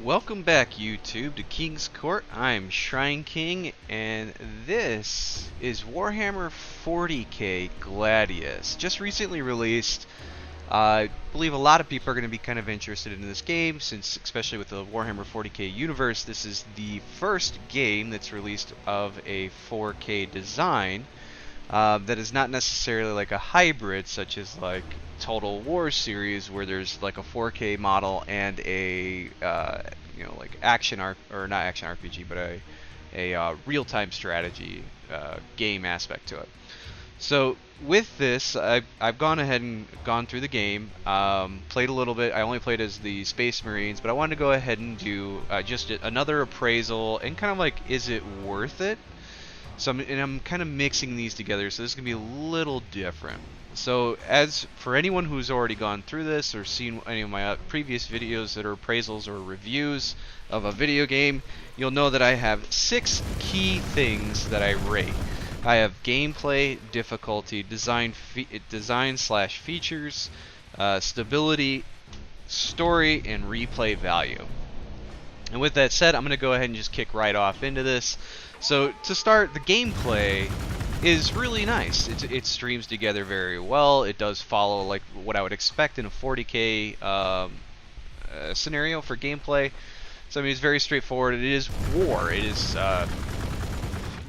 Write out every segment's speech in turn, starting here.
Welcome back, YouTube, to Kings Court. I'm Shrine King, and this is Warhammer 40k Gladius. Just recently released. I believe a lot of people are going to be kind of interested in this game, since, especially with the Warhammer 40k universe, this is the first game that's released of a 4K design. That is not necessarily like a hybrid, such as like Total War series, where there's like a 4K model and a like or not action RPG, but a real-time strategy game aspect to it. So with this, I've gone ahead and gone through the game, played a little bit. I only played as the Space Marines, but I wanted to go ahead and do just another appraisal and kind of like, is it worth it? So I'm kind of mixing these together, so this is going to be a little different. So as for anyone who's already gone through this or seen any of my previous videos that are appraisals or reviews of a video game, you'll know that I have 6 key things that I rate. I have gameplay, difficulty, design slash features, stability, story, and replay value. And with that said, I'm going to go ahead and just kick right off into this. So to start, the gameplay is really nice. It streams together very well. It does follow like what I would expect in a 40k scenario for gameplay. So I mean, it's very straightforward. It is war. It is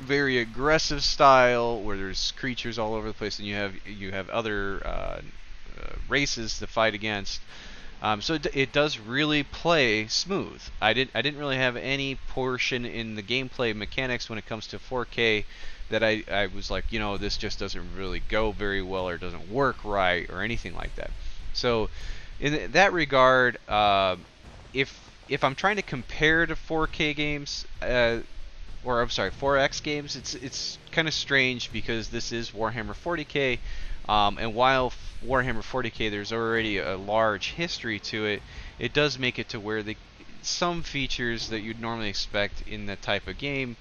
very aggressive style where there's creatures all over the place, and you have other races to fight against. So it does really play smooth. I didn't really have any portion in the gameplay mechanics when it comes to 4K that I was like, this just doesn't really go very well or doesn't work right or anything like that. So in that regard, if I'm trying to compare to 4K games, or I'm sorry, 4X games, it's kind of strange because this is Warhammer 40k, and while Warhammer 40k there's already a large history to it, it does make it to where some features that you'd normally expect in that type of game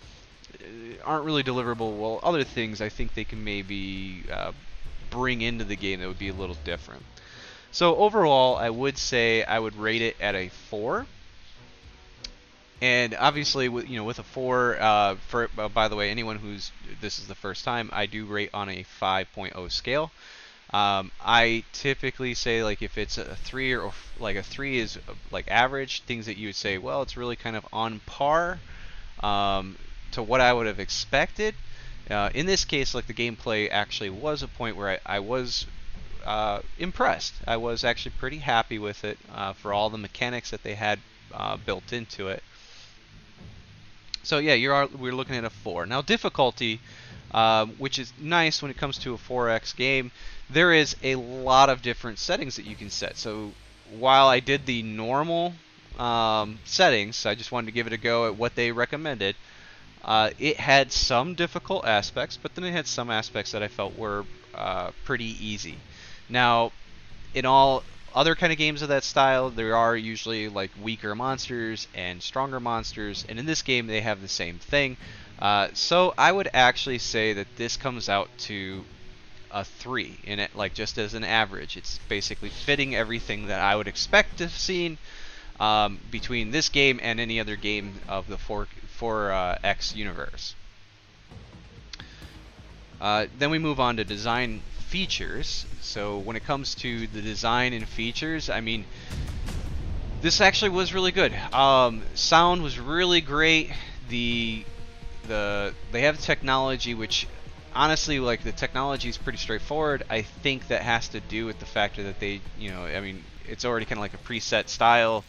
aren't really deliverable, while other things I think they can maybe bring into the game that would be a little different. So overall, I would say I would rate it at a 4. And obviously, with a 4, by the way, anyone this is the first time, I do rate on a 5.0 scale. I typically say, like, if it's a 3 or like a 3 is like average, things that you would say, well, it's really kind of on par to what I would have expected. In this case, like, the gameplay actually was a point where I was impressed. I was actually pretty happy with it for all the mechanics that they had built into it. So yeah, we're looking at a 4. Now difficulty, which is nice when it comes to a 4X game, there is a lot of different settings that you can set. So while I did the normal settings, I just wanted to give it a go at what they recommended. It had some difficult aspects, but then it had some aspects that I felt were pretty easy. Now, in all other kind of games of that style, there are usually like weaker monsters and stronger monsters, and in this game they have the same thing. So I would actually say that this comes out to a 3 in it, like just as an average. It's basically fitting everything that I would expect to have seen between this game and any other game of the 4X universe. Then we move on to design features. So when it comes to the design and features, I mean, this actually was really good. Sound was really great. They have technology, which honestly, like, the technology is pretty straightforward. I think that has to do with the factor that they, I mean, it's already kind of like a preset style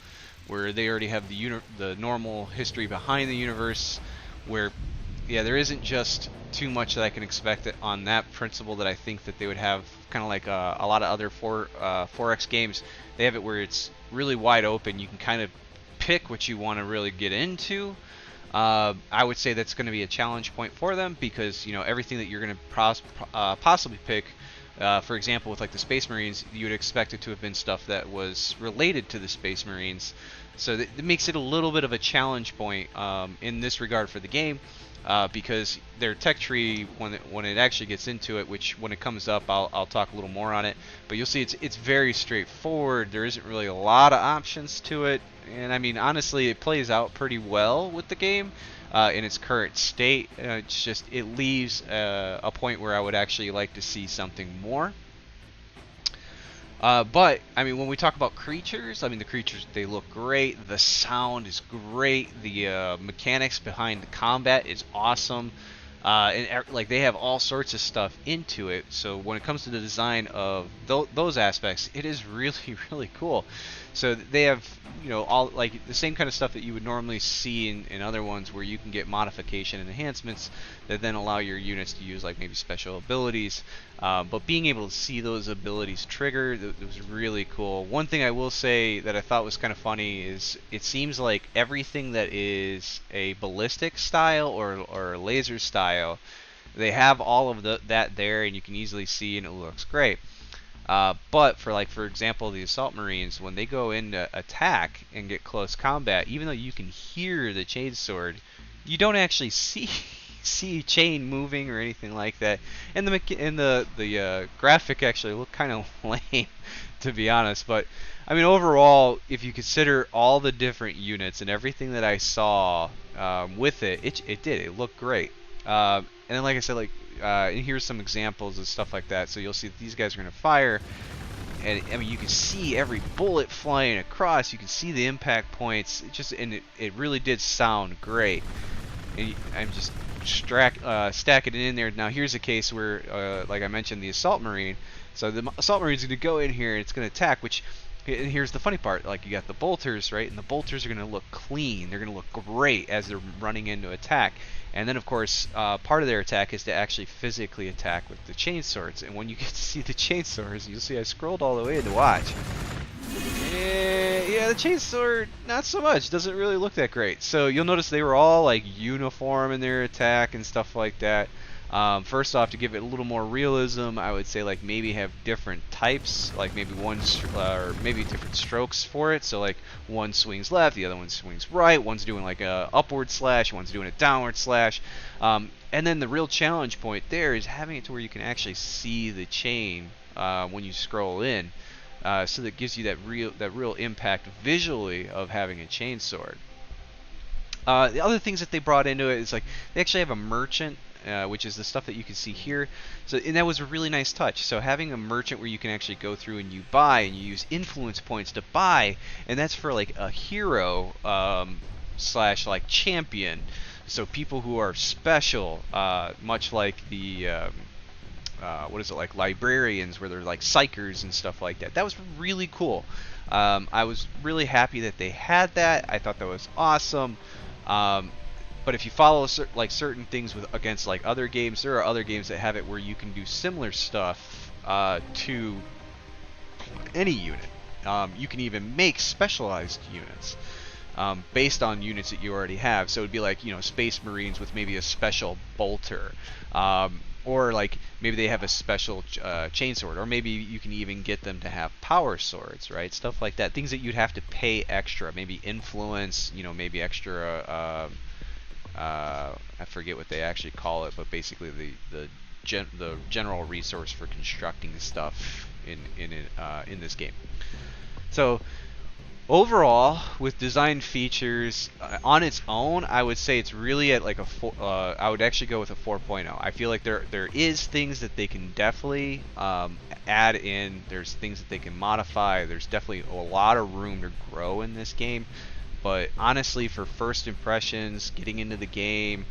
where they already have the normal history behind the universe, where there isn't just too much that I can expect on that principle that I think that they would have kind of like a lot of other 4X games. They have it where it's really wide open. You can kind of pick what you want to really get into. I would say that's going to be a challenge point for them because, everything that you're going to possibly pick, for example, with like the Space Marines, you would expect it to have been stuff that was related to the Space Marines. So it makes it a little bit of a challenge point in this regard for the game. because their tech tree, when it actually gets into it, which when it comes up, I'll talk a little more on it. But you'll see it's very straightforward. There isn't really a lot of options to it, and I mean honestly, it plays out pretty well with the game in its current state. It's just it leaves a point where I would actually like to see something more. But I mean, when we talk about creatures, I mean the creatures, they look great. The sound is great. The mechanics behind the combat is awesome. And like they have all sorts of stuff into it. So when it comes to the design of those aspects, it is really really cool. So they have, you know, all like the same kind of stuff that you would normally see in other ones, where you can get modification and enhancements that then allow your units to use like maybe special abilities. But being able to see those abilities trigger, it was really cool. One thing I will say that I thought was kind of funny is it seems like everything that is a ballistic style or laser style, they have all of that there, and you can easily see, and it looks great. But for example, the assault marines, when they go into attack and get close combat, even though you can hear the chainsword, you don't actually see chain moving or anything like that. And the graphic actually look kind of lame, to be honest. But I mean, overall, if you consider all the different units and everything that I saw with it looked great. And then, like I said, and here's some examples of stuff like that. So you'll see that these guys are going to fire, and I mean you can see every bullet flying across. You can see the impact points. It really did sound great. And I'm just stacking it in there. Now here's a case where, like I mentioned, the assault marine. So the assault marine is going to go in here and it's going to attack. And here's the funny part: like you got the bolters, right? And the bolters are going to look clean. They're going to look great as they're running into attack. And then, of course, part of their attack is to actually physically attack with the chainswords. And when you get to see the chainswords, you'll see I scrolled all the way to watch. Yeah, the chainsword, not so much. Doesn't really look that great. So you'll notice they were all like uniform in their attack and stuff like that. First off, to give it a little more realism, I would say like maybe have different types, like maybe or maybe different strokes for it. So like one swings left, the other one swings right. One's doing like a upward slash, one's doing a downward slash. And then the real challenge point there is having it to where you can actually see the chain when you scroll in. So that gives you that real impact visually of having a chainsword. The other things that they brought into it is like they actually have a merchant, which is the stuff that you can see here. So, and that was a really nice touch. So having a merchant where you can actually go through and you buy, and you use influence points to buy, and that's for like a hero slash like champion. So people who are special, much like the what is it, like librarians, where they're like psychers and stuff like that. That was really cool. I was really happy that they had that. I thought that was awesome. But if you follow certain things against like other games, there are other games that have it where you can do similar stuff to any unit. You can even make specialized units based on units that you already have. So it would be like, you know, Space Marines with maybe a special bolter. Or like maybe they have a special chainsword, or maybe you can even get them to have power swords, right? Stuff like that. Things that you'd have to pay extra, maybe influence, you know, maybe extra. I forget what they actually call it, but basically the general resource for constructing stuff in this game. So overall, with design features on its own, I would say it's really at like a 4. I would actually go with a 4.0. I feel like there is things that they can definitely add in. There's things that they can modify. There's definitely a lot of room to grow in this game. But honestly, for first impressions, getting into the game,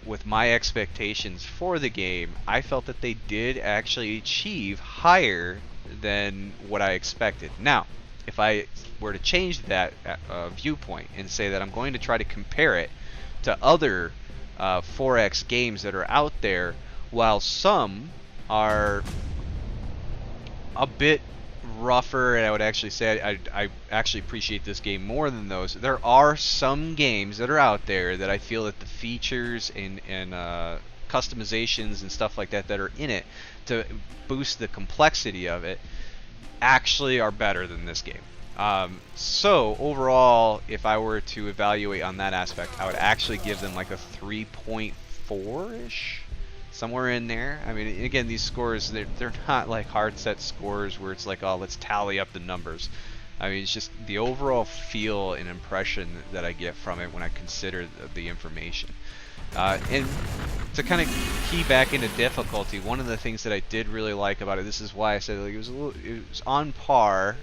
with my expectations for the game, I felt that they did actually achieve higher than what I expected. Now, if I were to change that viewpoint and say that I'm going to try to compare it to other 4X games that are out there, while some are a bit rougher, and I would actually say I actually appreciate this game more than those, there are some games that are out there that I feel that the features and customizations and stuff like that are in it to boost the complexity of it actually are better than this game. So overall, if I were to evaluate on that aspect, I would actually give them like a 3.4-ish, somewhere in there. I mean, again, these scores, they're not like hard set scores where it's like, oh, let's tally up the numbers. I mean, it's just the overall feel and impression that I get from it when I consider the information. And to kind of key back into difficulty, one of the things that I did really like about it, this is why I said like it was on par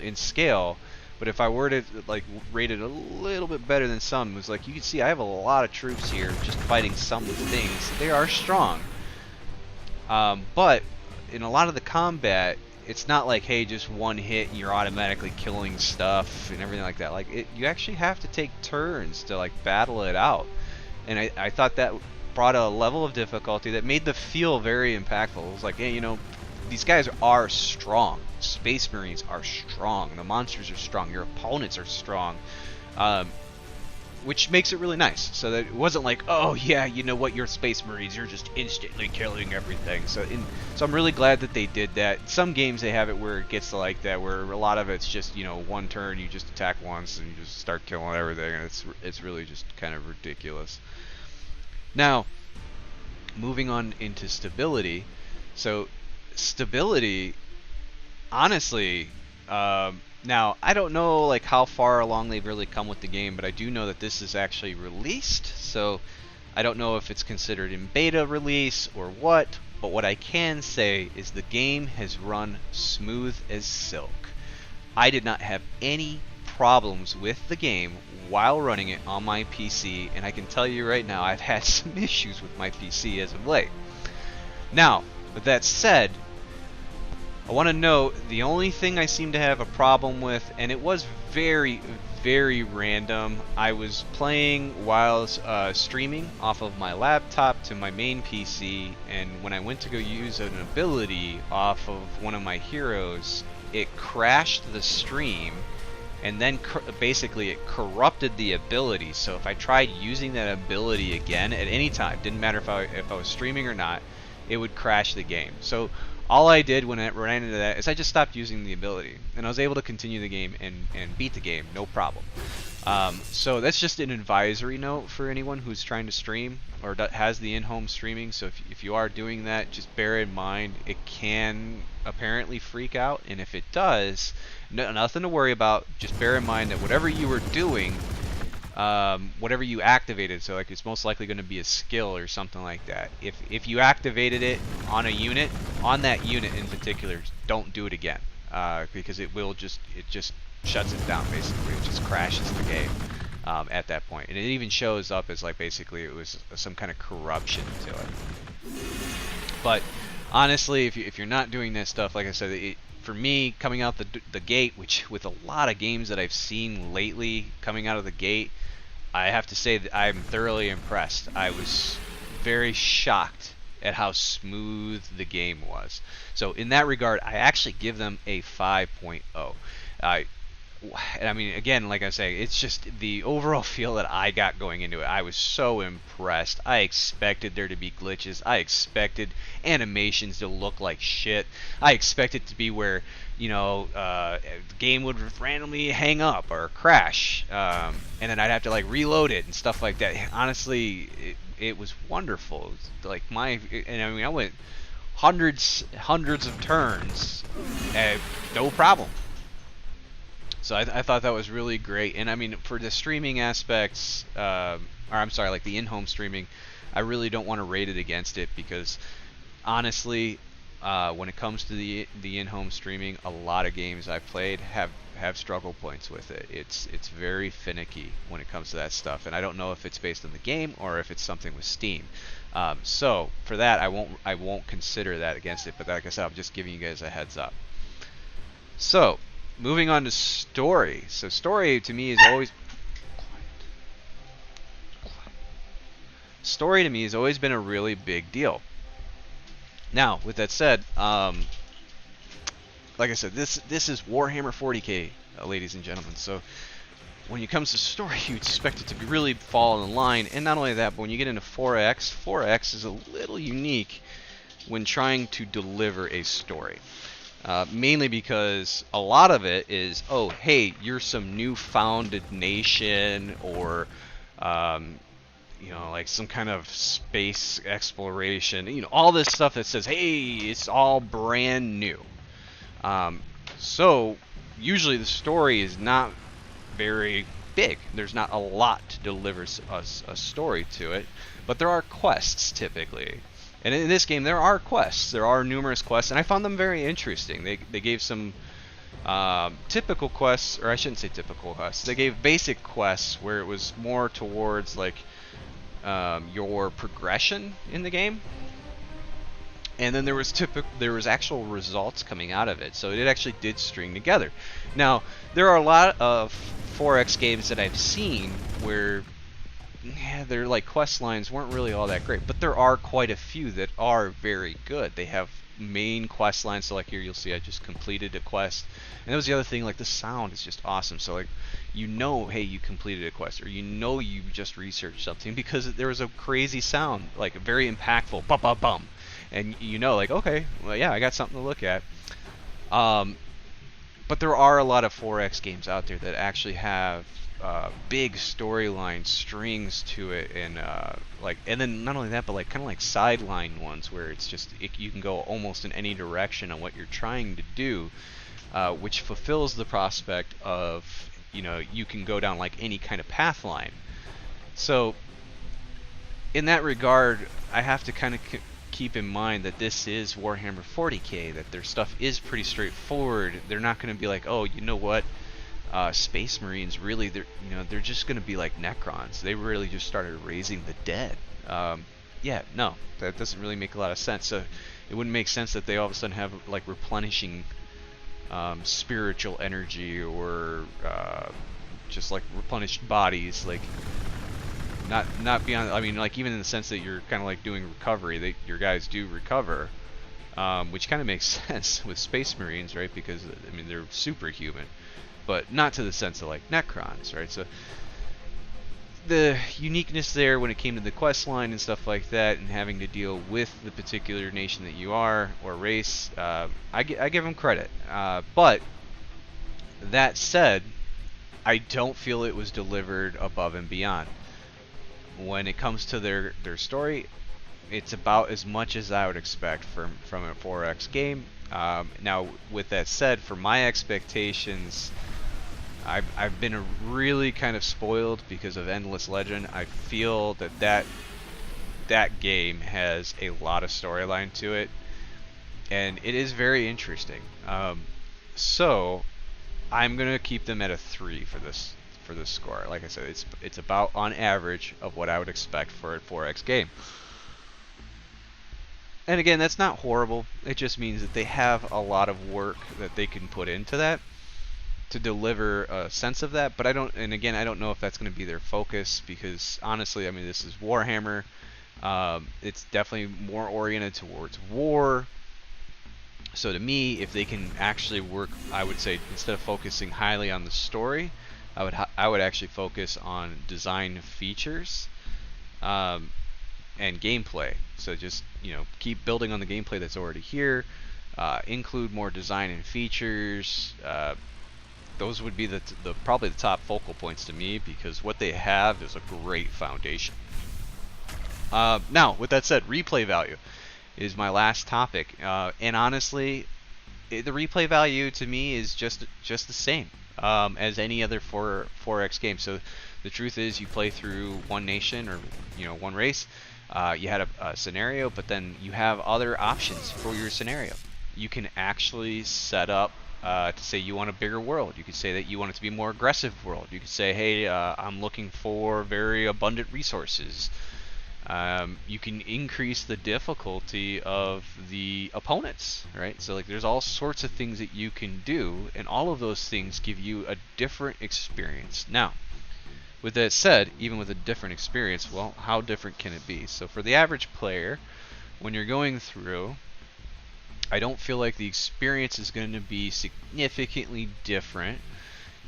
in scale, but if I were to like rate it a little bit better than some, it was like you can see I have a lot of troops here just fighting some of the things. They are strong, but in a lot of the combat, it's not like, hey, just one hit and you're automatically killing stuff and everything like that. Like you actually have to take turns to like battle it out. And I thought that brought a level of difficulty that made the feel very impactful. It was like, hey, you know, these guys are strong. Space Marines are strong. The monsters are strong. Your opponents are strong. Which makes it really nice. So that it wasn't like, oh yeah, you know what, you're Space Marines, you're just instantly killing everything. So I'm really glad that they did that. Some games they have it where it gets like that, where a lot of it's just, you know, one turn, you just attack once and you just start killing everything, and it's really just kind of ridiculous. Now, moving on into stability. So stability, honestly, now I don't know like how far along they've really come with the game, but I do know that this is actually released. So I don't know if it's considered in beta release or what, but what I can say is the game has run smooth as silk. I did not have any problems with the game while running it on my PC, and I can tell you right now I've had some issues with my PC as of late. Now, with that said, I want to note the only thing I seem to have a problem with, and it was very, very random. I was playing while streaming off of my laptop to my main PC, and when I went to go use an ability off of one of my heroes, it crashed the stream, and then basically it corrupted the ability. So if I tried using that ability again at any time, didn't matter if I was streaming or not, it would crash the game. So all I did when I ran into that is I just stopped using the ability, and I was able to continue the game and beat the game, no problem. So that's just an advisory note for anyone who's trying to stream or has the in-home streaming. So if you are doing that, just bear in mind it can apparently freak out, and if it does, nothing to worry about. Just bear in mind that whatever you were doing, whatever you activated, so like it's most likely going to be a skill or something like that. If you activated it on a unit, on that unit in particular, don't do it again, because it just shuts it down. Basically, it just crashes the game at that point, and it even shows up as like basically it was some kind of corruption to it. But honestly, if you're not doing that stuff, like I said, for me, coming out the gate, which with a lot of games that I've seen lately coming out of the gate, I have to say that I'm thoroughly impressed. I was very shocked at how smooth the game was. So in that regard, I actually give them a 5.0. I mean, again, like I say, it's just the overall feel that I got going into it. I was so impressed. I expected there to be glitches. I expected animations to look like shit. I expected it to be where, you know, the game would randomly hang up or crash, and then I'd have to like reload it and stuff like that. Honestly, it was wonderful. It was like and I mean, I went hundreds of turns, no problem. So I thought that was really great. And I mean, for the streaming aspects, or I'm sorry, like the in-home streaming, I really don't want to rate it against it, because honestly, when it comes to the in-home streaming, a lot of games I've played have struggle points with it. It's very finicky when it comes to that stuff, and I don't know if it's based on the game or if it's something with Steam. So for that, I won't consider that against it. But like I said, I'm just giving you guys a heads up. So moving on to story. So story to me is always story to me has always been a really big deal. Now, with that said, like I said, this is Warhammer 40k, ladies and gentlemen. So when it comes to story, you expect it to be really fall in line. And not only that, but when you get into 4X is a little unique when trying to deliver a story. Mainly because a lot of it is, oh, hey, you're some new founded nation, or like some kind of space exploration. All this stuff that says, hey, it's all brand new. So usually the story is not very big. There's not a lot to deliver us a story to it, but there are quests typically. And in this game, there are quests. There are numerous quests, and I found them very interesting. They gave some typical quests, or I shouldn't say typical quests. They gave basic quests where it was more towards like your progression in the game, and then there was actual results coming out of it. So it actually did string together. Now there are a lot of 4X games that I've seen where their like quest lines weren't really all that great, but there are quite a few that are very good. They have main quest lines. So like here you'll see I just completed a quest, and that was the other thing, like the sound is just awesome. So like hey, you completed a quest, or you just researched something because there was a crazy sound, like very impactful, bum bum bum, and like, okay, well, yeah, I got something to look at. But there are a lot of 4X games out there that actually have big storyline strings to it, and and then not only that, but like kind of like sideline ones where it's just you can go almost in any direction on what you're trying to do, which fulfills the prospect of you can go down like any kind of path line. So in that regard, I have to kind of keep in mind that this is Warhammer 40k, that their stuff is pretty straightforward. They're not going to be like, oh, you know what, Space Marines, really, they're just going to be like Necrons. They really just started raising the dead. Yeah, no, that doesn't really make a lot of sense. So it wouldn't make sense that they all of a sudden have like replenishing spiritual energy, or just like replenished bodies, like not beyond. I mean, like even in the sense that you're kind of like doing recovery, your guys do recover, which kind of makes sense with Space Marines, right? Because I mean they're superhuman, but not to the sense of like Necrons, right? So the uniqueness there when it came to the quest line and stuff like that, and having to deal with the particular nation that you are or race, I give them credit. But that said, I don't feel it was delivered above and beyond. When it comes to their story, it's about as much as I would expect from a 4X game. Now, with that said, for my expectations, I've been really kind of spoiled because of Endless Legend. I feel that game has a lot of storyline to it, and it is very interesting. So I'm gonna keep them at a 3 for this score. Like I said, it's about on average of what I would expect for a 4X game. And again, that's not horrible. It just means that they have a lot of work that they can put into that to deliver a sense of that. But I don't know if that's going to be their focus, because honestly, I mean, this is Warhammer. It's definitely more oriented towards war. So to me, if they can actually work, I would say instead of focusing highly on the story, I would actually focus on design features and gameplay. So just keep building on the gameplay that's already here. Include more design and features. Those would be probably the top focal points to me, because what they have is a great foundation. Now, with that said, replay value is my last topic, and honestly, the replay value to me is just the same as any other 4X game. So the truth is, you play through one nation, or one race. You had a scenario, but then you have other options for your scenario. You can actually set up to say you want a bigger world. You could say that you want it to be a more aggressive world. You could say, hey, I'm looking for very abundant resources. You can increase the difficulty of the opponents, right? So like there's all sorts of things that you can do, and all of those things give you a different experience. Now, with that said, even with a different experience, well, how different can it be? So for the average player, when you're going through, I don't feel like the experience is going to be significantly different,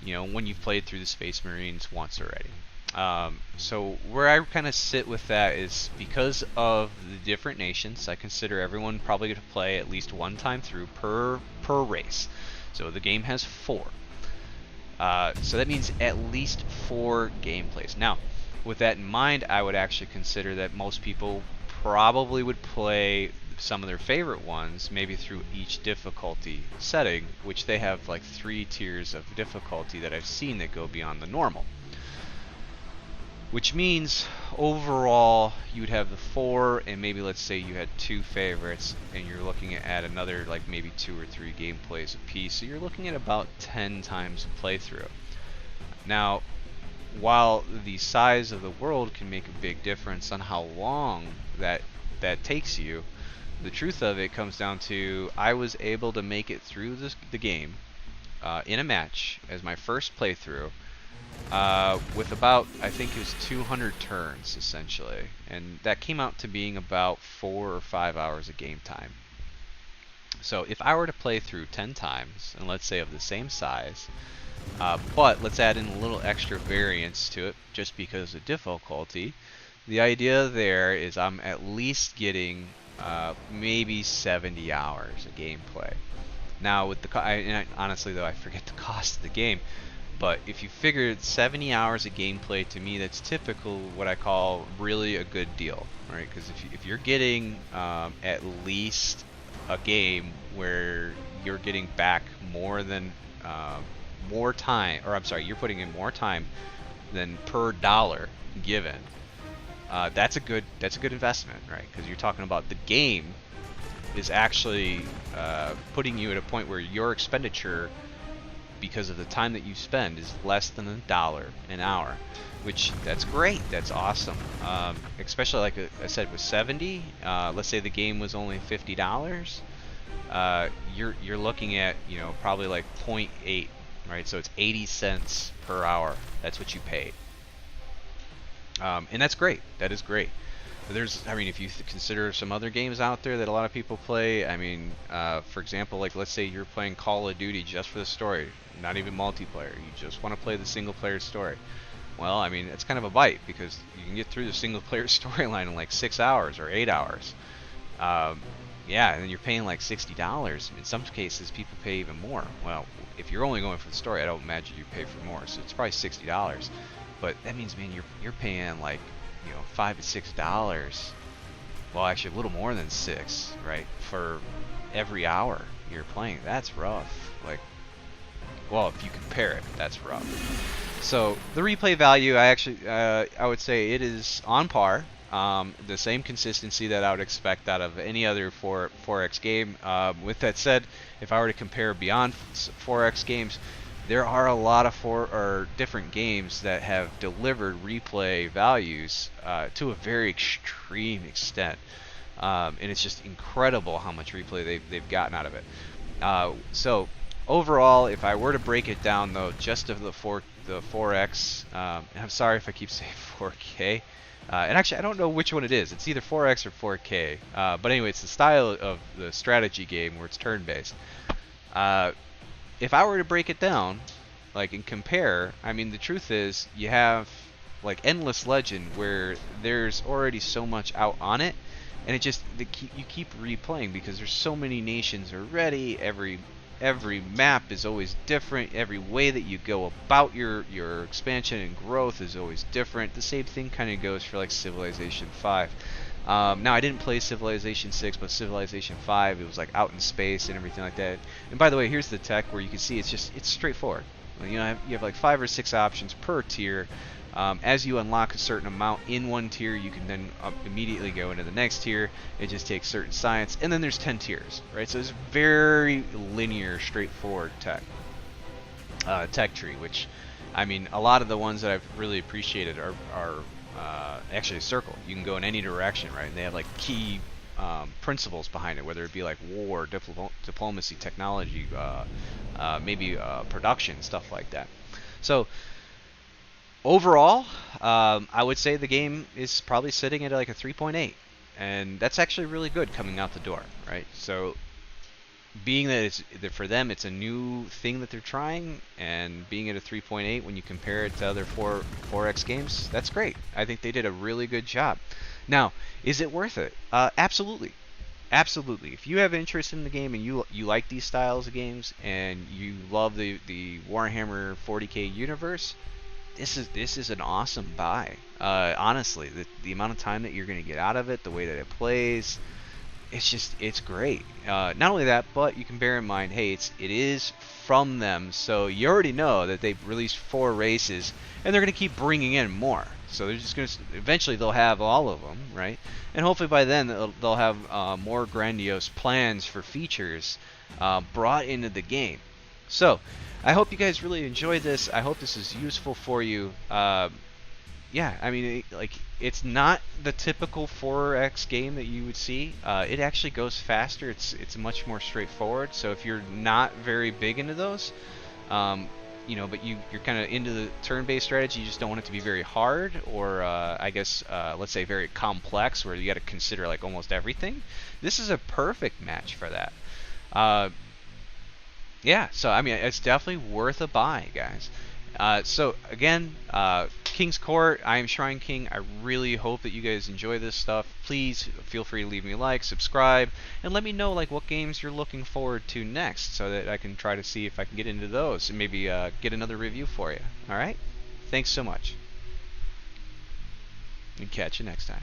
when you've played through the Space Marines once already. So where I kind of sit with that is because of the different nations, I consider everyone probably going to play at least one time through per race. So the game has 4. So that means at least 4 gameplays. Now, with that in mind, I would actually consider that most people probably would play some of their favorite ones, maybe through each difficulty setting, which they have like 3 tiers of difficulty that I've seen that go beyond the normal. Which means overall you would have the 4, and maybe let's say you had 2 favorites, and you're looking at another like maybe 2 or 3 gameplays a piece. So you're looking at about 10 times a playthrough. Now, while the size of the world can make a big difference on how long that takes you, the truth of it comes down to I was able to make it through the game in a match as my first playthrough. With about, I think it was 200 turns essentially, and that came out to being about 4 or 5 hours of game time. So if I were to play through 10 times, and let's say of the same size, but let's add in a little extra variance to it just because of difficulty, the idea there is I'm at least getting maybe 70 hours of gameplay. Now with the honestly though, I forget the cost of the game. But if you figured 70 hours of gameplay, to me that's typical what I call really a good deal, right? Because if you're getting at least a game where you're getting back more than more time, or I'm sorry, you're putting in more time than per dollar given, that's a good investment, right? Because you're talking about the game is actually putting you at a point where your expenditure, because of the time that you spend, is less than $1 an hour, which that's great. That's awesome. Especially like I said with 70. Let's say the game was only $50. You're looking at probably like 0.8, right? So it's 80 cents per hour. That's what you pay, and that's great. That is great. I mean, if you consider some other games out there that a lot of people play, I mean, for example, like let's say you're playing Call of Duty just for the story, not even multiplayer. You just want to play the single player story. Well, I mean, it's kind of a bite because you can get through the single player storyline in like 6 hours or 8 hours. Yeah, and then you're paying like $60. In some cases, people pay even more. Well, if you're only going for the story, I don't imagine you pay for more. So it's probably $60. But that means, man, you're paying like $5 to $6. Well, actually, a little more than 6, right? For every hour you're playing. That's rough. Like, well, if you compare it, that's rough. So the replay value, I would say it is on par. The same consistency that I would expect out of any other 4X game. With that said, if I were to compare beyond 4X games, there are a lot of different games that have delivered replay values to a very extreme extent, and it's just incredible how much replay they've gotten out of it. So overall, if I were to break it down though, just of the 4X, and I'm sorry if I keep saying 4K, and actually I don't know which one it is. It's either 4X or 4K, but anyway, it's the style of the strategy game where it's turn-based. If I were to break it down, like, and compare, I mean, the truth is, you have, like, Endless Legend, where there's already so much out on it, and it just, you keep replaying, because there's so many nations already, every map is always different, every way that you go about your expansion and growth is always different. The same thing kind of goes for, like, Civilization 5. Now, I didn't play Civilization 6, but Civilization 5, it was like out in space and everything like that. And by the way, here's the tech where you can see it's straightforward. You have like 5 or 6 options per tier. As you unlock a certain amount in one tier, you can then immediately go into the next tier. It just takes certain science, and then there's 10 tiers, right? So it's very linear, straightforward tech tree, which, I mean, a lot of the ones that I've really appreciated are actually a circle. You can go in any direction, right? And they have like key principles behind it, whether it be like war, diplomacy, technology, maybe production, stuff like that. So overall, I would say the game is probably sitting at like a 3.8, and that's actually really good coming out the door, right? So being that it's that for them it's a new thing that they're trying, and being at a 3.8 when you compare it to other 4X games, that's great. I think they did a really good job. Now, is it worth it? Absolutely. Absolutely. If you have interest in the game and you like these styles of games and you love the Warhammer 40K universe, this is an awesome buy. Honestly, the amount of time that you're going to get out of it, the way that it plays, it's great. Not only that, but you can bear in mind, hey, it is from them, so you already know that they've released 4 races, and they're going to keep bringing in more. So they're just going to eventually they'll have all of them, right? And hopefully by then they'll have more grandiose plans for features brought into the game. So I hope you guys really enjoyed this. I hope this is useful for you. Yeah, I mean, it's not the typical 4X game that you would see. It actually goes faster. It's much more straightforward. So if you're not very big into those, but you're kind of into the turn-based strategy, you just don't want it to be very hard, or I guess let's say very complex, where you got to consider like almost everything. This is a perfect match for that. Yeah, so I mean, it's definitely worth a buy, guys. So again, Kings Court, I am Shrine King. I really hope that you guys enjoy this stuff. Please feel free to leave me a like, subscribe, and let me know like what games you're looking forward to next, so that I can try to see if I can get into those and maybe get another review for you. All right? Thanks so much, and catch you next time.